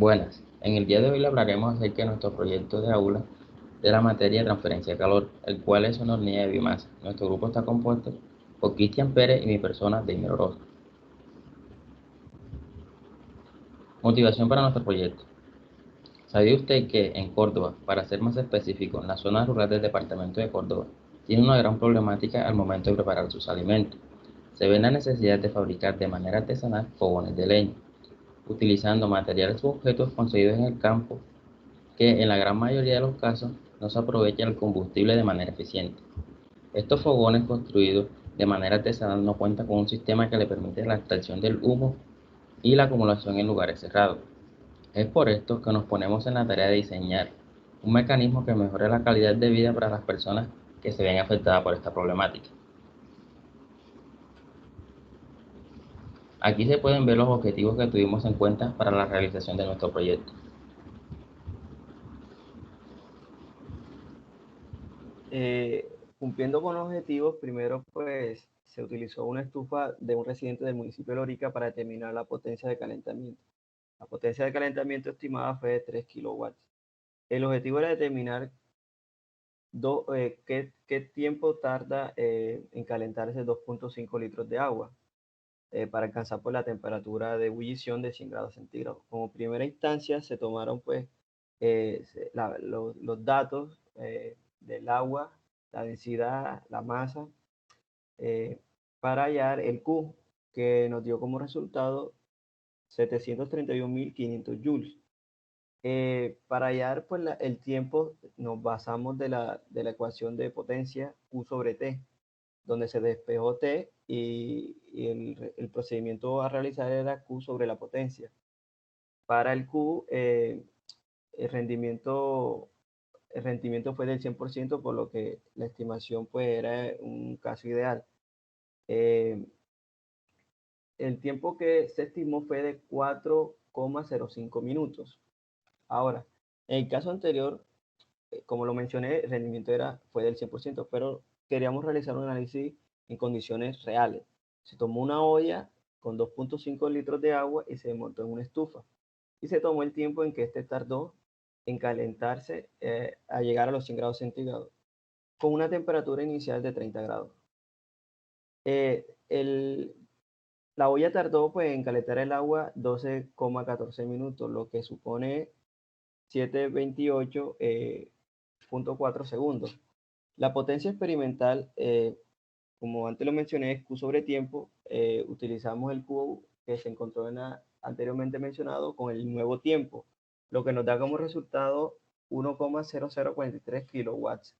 Buenas, en el día de hoy le hablaremos acerca de nuestro proyecto de aula de la materia de transferencia de calor, el cual es una hornilla de biomasa. Nuestro grupo está compuesto por Cristian Pérez y mi persona, Deimir Orozco. Motivación para nuestro proyecto. ¿Sabía usted que en Córdoba, para ser más específico, en la zona rural del departamento de Córdoba, tiene una gran problemática al momento de preparar sus alimentos? Se ve la necesidad de fabricar de manera artesanal fogones de leña, utilizando materiales u objetos conseguidos en el campo que en la gran mayoría de los casos no se aprovecha el combustible de manera eficiente. Estos fogones construidos de manera artesanal no cuentan con un sistema que le permite la extracción del humo y la acumulación en lugares cerrados. Es por esto que nos ponemos en la tarea de diseñar un mecanismo que mejore la calidad de vida para las personas que se ven afectadas por esta problemática. Aquí se pueden ver los objetivos que tuvimos en cuenta para la realización de nuestro proyecto. Cumpliendo con los objetivos, primero pues se utilizó una estufa de un residente del municipio de Lorica para determinar la potencia de calentamiento. La potencia de calentamiento estimada fue de 3 kilowatts. El objetivo era determinar qué tiempo tarda en calentarse 2.5 litros de agua para alcanzar pues, la temperatura de ebullición de 100 grados centígrados. Como primera instancia se tomaron pues los datos del agua, la densidad, la masa, eh, para hallar el Q, que nos dio como resultado 731.500 joules. Para hallar pues, el tiempo nos basamos de la ecuación de potencia Q sobre T, donde se despejó T y el procedimiento a realizar era Q sobre la potencia. Para el Q, el rendimiento, el rendimiento fue del 100%, por lo que la estimación pues, era un caso ideal. El tiempo que se estimó fue de 4,05 minutos. Ahora, en el caso anterior, como lo mencioné, el rendimiento fue del 100%, pero queríamos realizar un análisis en condiciones reales. Se tomó una olla con 2.5 litros de agua y se montó en una estufa. Y se tomó el tiempo en que este tardó en calentarse a llegar a los 100 grados centígrados, con una temperatura inicial de 30 grados. Eh, el, la olla tardó pues, en calentar el agua 12,14 minutos, lo que supone 728.4 segundos. La potencia experimental, como antes lo mencioné, es Q sobre tiempo. Utilizamos el Q que se encontró anteriormente mencionado con el nuevo tiempo, lo que nos da como resultado 1,0043 kilowatts.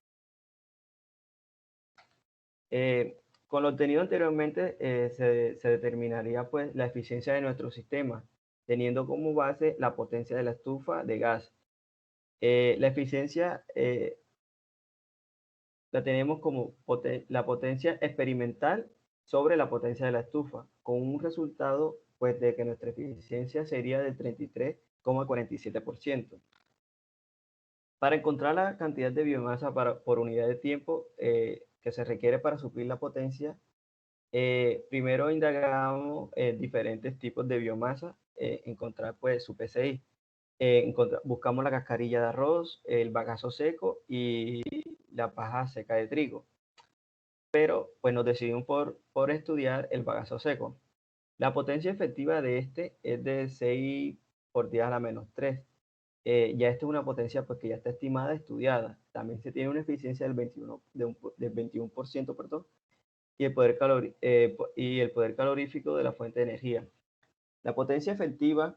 Con lo obtenido anteriormente, se determinaría pues, la eficiencia de nuestro sistema, teniendo como base la potencia de la estufa de gas. La eficiencia la tenemos como la potencia experimental sobre la potencia de la estufa, con un resultado pues, de que nuestra eficiencia sería del 33,47%. Para encontrar la cantidad de biomasa por unidad de tiempo que se requiere para suplir la potencia, primero indagamos diferentes tipos de biomasa, encontrar pues su PCI. Buscamos la cascarilla de arroz, el bagazo seco y la paja seca de trigo. Pero pues nos decidimos por estudiar el bagazo seco. La potencia efectiva de este es de 6 por 10 a la menos 3. Ya esta es una potencia pues, que ya está estimada, estudiada. También se tiene una eficiencia del 21%, perdón, y el poder calorífico de la fuente de energía. La potencia efectiva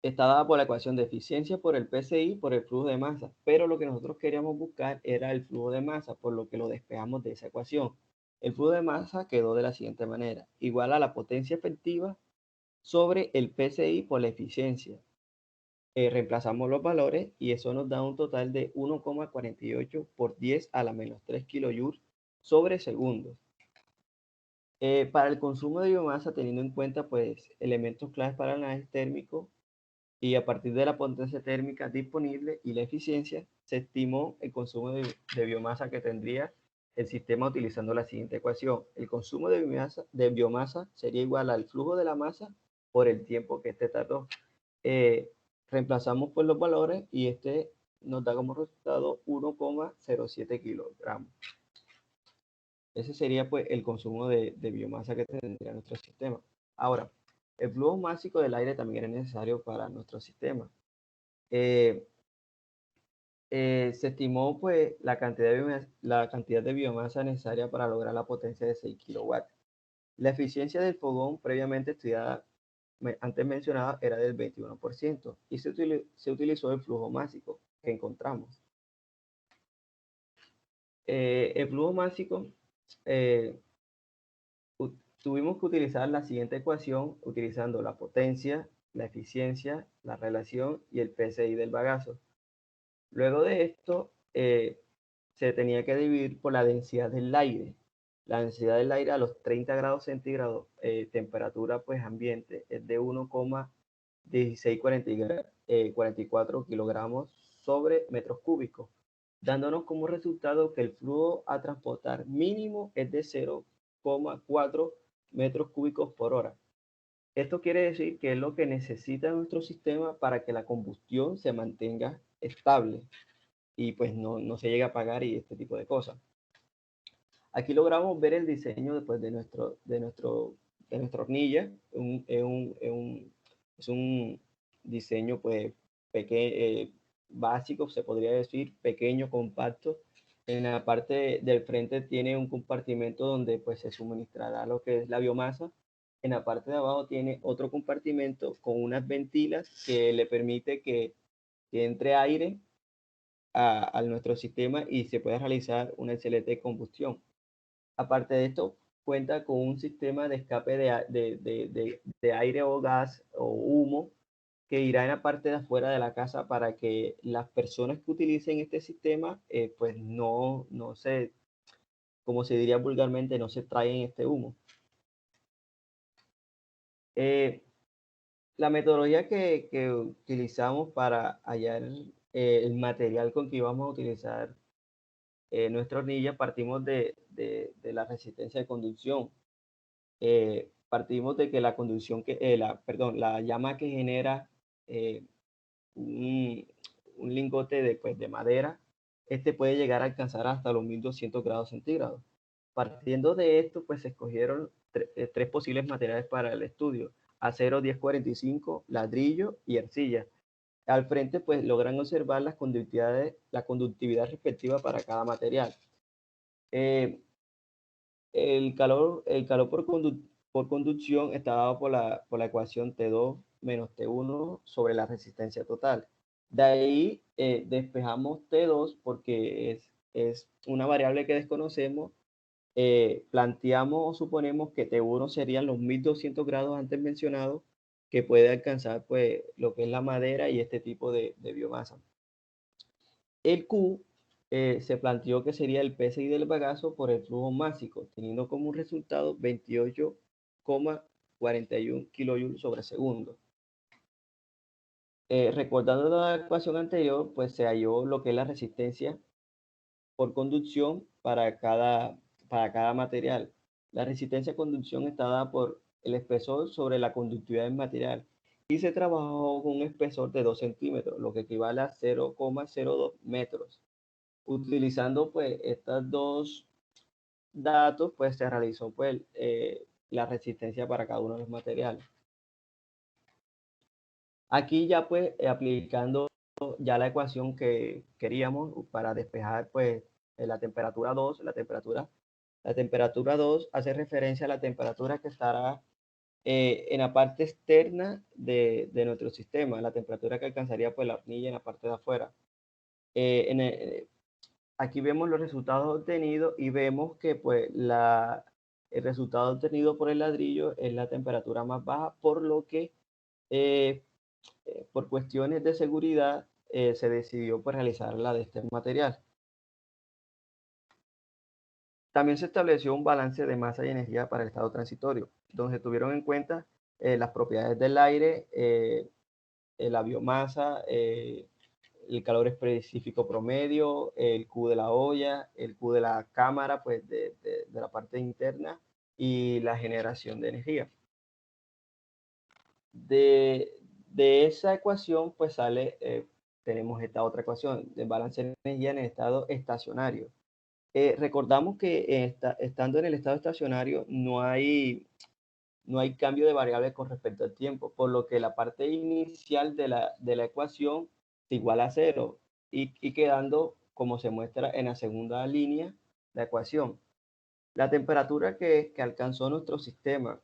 está dada por la ecuación de eficiencia por el PCI por el flujo de masa, pero lo que nosotros queríamos buscar era el flujo de masa, por lo que lo despejamos de esa ecuación. El flujo de masa quedó de la siguiente manera, igual a la potencia efectiva sobre el PCI por la eficiencia. Reemplazamos los valores y eso nos da un total de 1,48 por 10 a la menos 3 kilojoules sobre segundo. Para el consumo de biomasa, teniendo en cuenta pues, elementos claves para el análisis térmico, y a partir de la potencia térmica disponible y la eficiencia, se estimó el consumo de biomasa que tendría el sistema utilizando la siguiente ecuación. El consumo de biomasa sería igual al flujo de la masa por el tiempo que este tardó. reemplazamos pues los valores y este nos da como resultado 1,07 kilogramos. Ese sería pues el consumo de biomasa que tendría nuestro sistema. Ahora, el flujo másico del aire también es necesario para nuestro sistema. Se estimó pues la cantidad de biomasa necesaria para lograr la potencia de 6 kilowatts. La eficiencia del fogón previamente estudiada, antes mencionada, era del 21% y se utilizó el flujo másico que encontramos. El flujo másico, tuvimos que utilizar la siguiente ecuación utilizando la potencia, la eficiencia, la relación y el PSI del bagazo. Luego de esto, se tenía que dividir por la densidad del aire. La densidad del aire a los 30 grados centígrados, temperatura pues ambiente, es de 1,1644 kilogramos sobre metros cúbicos, dándonos como resultado que el flujo a transportar mínimo es de 0,4 metros cúbicos por hora. Esto quiere decir que es lo que necesita nuestro sistema para que la combustión se mantenga estable y pues no se llegue a apagar y este tipo de cosas. Aquí logramos ver el diseño después de nuestra hornilla. Es un diseño pues pequeño, básico, se podría decir, pequeño, compacto. En la parte del frente tiene un compartimento donde pues se suministrará lo que es la biomasa. En la parte de abajo tiene otro compartimento con unas ventilas que le permite que entre aire a nuestro sistema y se pueda realizar una excelente combustión. Aparte de esto, cuenta con un sistema de escape de aire o gas o humo que irá en la parte de afuera de la casa para que las personas que utilicen este sistema, pues no se, como se diría vulgarmente, no se traigan este humo. La metodología que utilizamos para hallar el material con que íbamos a utilizar nuestra hornilla, partimos de la resistencia de conducción. Partimos de que la conducción la llama que genera un, un lingote de madera, este puede llegar a alcanzar hasta los 1200 grados centígrados. Partiendo de esto, pues se escogieron tres posibles materiales para el estudio: acero 1045, ladrillo y arcilla. Al frente, pues logran observar la conductividad respectiva para cada material. El calor por conducción está dado por la ecuación T2 menos T1 sobre la resistencia total. De ahí despejamos T2 porque es una variable que desconocemos. Planteamos o suponemos que T1 serían los 1200 grados antes mencionados, que puede alcanzar pues lo que es la madera y este tipo de biomasa. El Q se planteó que sería el PSI del bagazo por el flujo másico, teniendo como un resultado 28,41 kJ sobre segundo. Recordando la ecuación anterior, pues se halló lo que es la resistencia por conducción para cada material. La resistencia a conducción está dada por el espesor sobre la conductividad del material y se trabajó con un espesor de 2 centímetros, lo que equivale a 0,02 metros. Utilizando pues estos dos datos, pues se realizó pues la resistencia para cada uno de los materiales. Aquí ya pues aplicando ya la ecuación que queríamos para despejar pues la temperatura 2, la temperatura 2 hace referencia a la temperatura que estará en la parte externa de nuestro sistema, la temperatura que alcanzaría pues la hornilla en la parte de afuera. Aquí vemos los resultados obtenidos y vemos que pues el resultado obtenido por el ladrillo es la temperatura más baja, por lo que por cuestiones de seguridad se decidió pues realizarla de este material. También se estableció un balance de masa y energía para el estado transitorio, donde se tuvieron en cuenta las propiedades del aire, la biomasa, el calor específico promedio, el Q de la olla, el Q de la cámara, pues de la parte interna, y la generación de energía. De esa ecuación, pues sale, tenemos esta otra ecuación, de balance de energía en el estado estacionario. Recordamos que estando en el estado estacionario no hay cambio de variables con respecto al tiempo, por lo que la parte inicial de la ecuación es igual a cero y quedando como se muestra en la segunda línea la ecuación. La temperatura que alcanzó nuestro sistema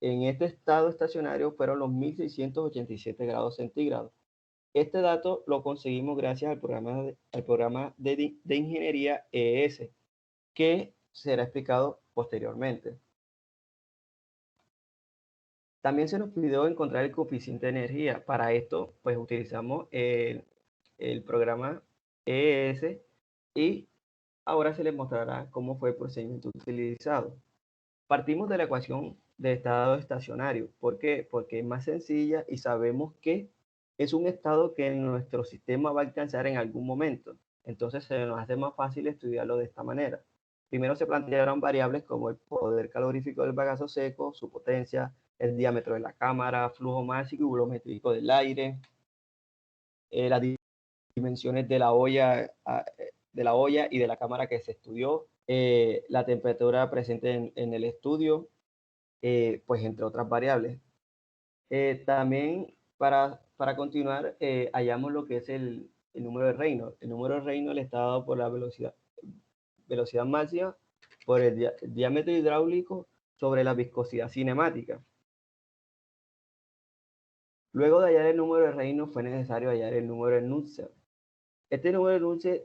en este estado estacionario fueron los 1687 grados centígrados. Este dato lo conseguimos gracias al programa de ingeniería ES, que será explicado posteriormente. También se nos pidió encontrar el coeficiente de energía. Para esto, pues utilizamos el programa ES y ahora se les mostrará cómo fue el procedimiento utilizado. Partimos de la ecuación de estado estacionario. ¿Por qué? Porque es más sencilla y sabemos que es un estado que nuestro sistema va a alcanzar en algún momento. Entonces se nos hace más fácil estudiarlo de esta manera. Primero se plantearon variables como el poder calorífico del bagazo seco, su potencia, el diámetro de la cámara, flujo máximo y volumétrico del aire, las dimensiones de la olla y de la cámara que se estudió, la temperatura presente en el estudio, pues entre otras variables. También para continuar, hallamos lo que es el número de Reynolds. El número de Reynolds está dado por la velocidad máxima por el diámetro hidráulico sobre la viscosidad cinemática. Luego de hallar el número de Reynolds fue necesario hallar el número de Nusselt. Este número de Nusselt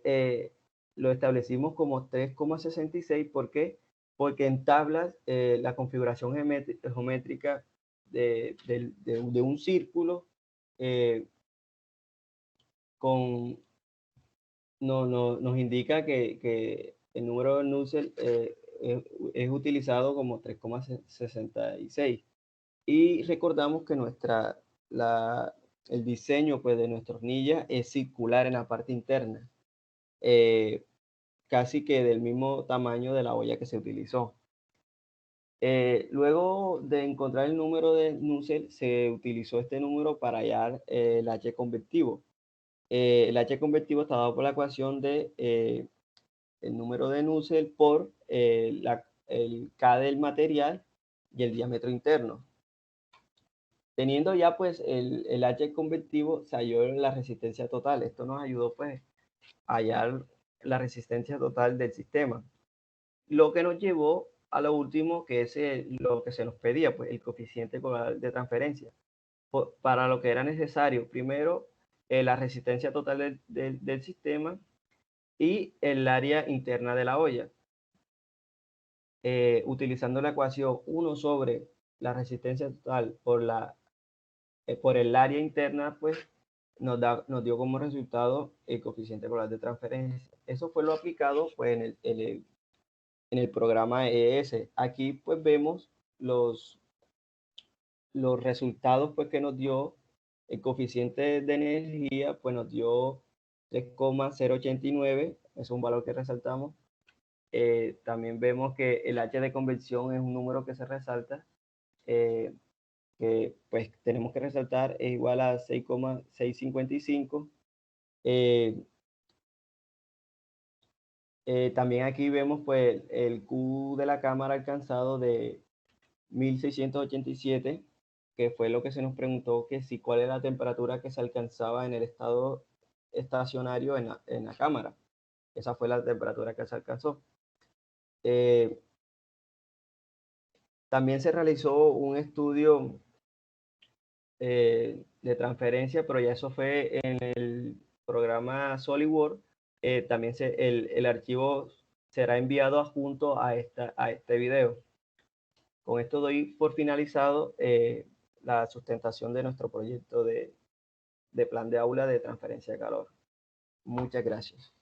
lo establecimos como 3,66. ¿Por qué? Porque en tablas la configuración geométrica de un círculo nos indica que el número de Nusselt es utilizado como 3,66. Y recordamos que el diseño pues, de nuestra hornilla es circular en la parte interna, casi que del mismo tamaño de la olla que se utilizó. Luego de encontrar el número de Nusselt, se utilizó este número para hallar el H convectivo. El H convectivo está dado por la ecuación de el número de Nusselt por el K del material y el diámetro interno. Teniendo ya pues el H convectivo, se halló la resistencia total. Esto nos ayudó pues a hallar la resistencia total del sistema. Lo que nos llevó a lo último, que es lo que se nos pedía, pues el coeficiente de transferencia. Para lo que era necesario, primero la resistencia total del sistema y el área interna de la olla. Utilizando la ecuación 1 sobre la resistencia total por el área interna, pues nos dio como resultado el coeficiente polar de transferencia. Eso fue lo aplicado pues, en el programa ES. Aquí pues vemos los resultados pues, que nos dio el coeficiente de energía, pues nos dio 3,089, es un valor que resaltamos. También vemos que el H de conversión es un número que se resalta, que pues tenemos que resaltar, es igual a 6,655. También aquí vemos pues el Q de la cámara alcanzado de 1687, que fue lo que se nos preguntó, que si cuál era la temperatura que se alcanzaba en el estado estacionario en la cámara. Esa fue la temperatura que se alcanzó. También se realizó un estudio de transferencia, pero ya eso fue en el programa SolidWorks. También el archivo será enviado adjunto a este video. Con esto doy por finalizado la sustentación de nuestro proyecto de plan de aula de transferencia de calor. Muchas gracias.